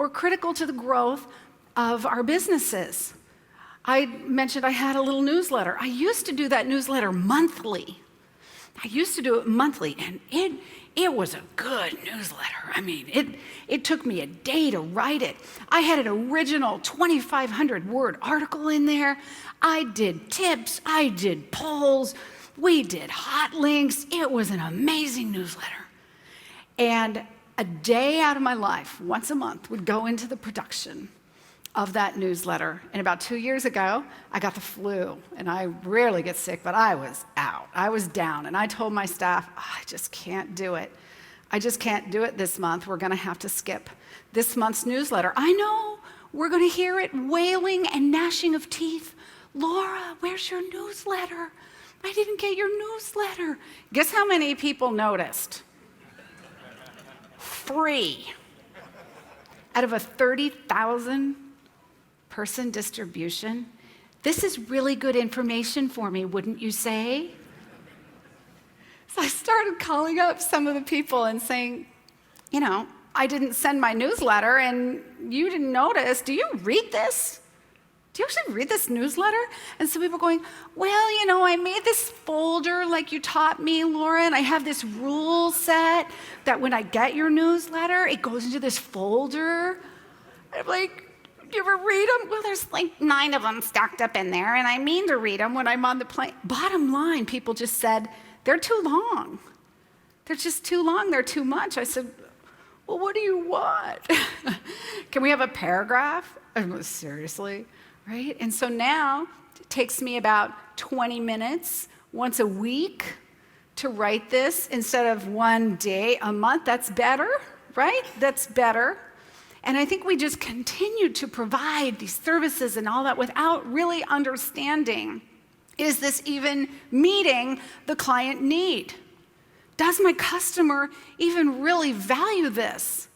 were critical to the growth of our businesses. I mentioned I had a little newsletter. I used to do that newsletter monthly. And it was a good newsletter. I mean, it took me a day to write it. I had an original 2,500-word article in there. I did tips. I did polls. We did hot links. It was an amazing newsletter. And a day out of my life, once a month, would go into the production of that newsletter. And about 2 years ago, I got the flu. And I rarely get sick, but I was out. I was down. And I told my staff, I just can't do it. I just can't do it this month. We're going to have to skip this month's newsletter. I know. We're going to hear it wailing and gnashing of teeth. Laura, where's your newsletter? I didn't get your newsletter. Guess how many people noticed? 3 out of a 30,000 person distribution. This is really good information for me, wouldn't you say? So I started calling up some of the people and saying, I didn't send my newsletter and you didn't notice. Do you read this? Do you actually read this newsletter? And some people going, well, I made this folder like you taught me, Laura, and I have this rule set that when I get your newsletter, it goes into this folder. I'm like, do you ever read them? Well, there's like 9 of them stacked up in there, and I mean to read them when I'm on the plane. Bottom line, people just said, they're too long. They're just too long. They're too much. I said, well, what do you want? Can we have a paragraph? Seriously, right? And so now it takes me about 20 minutes once a week to write this instead of 1 day a month. That's better, right? That's better. And I think we just continue to provide these services and all that without really understanding, is this even meeting the client need? Does my customer even really value this?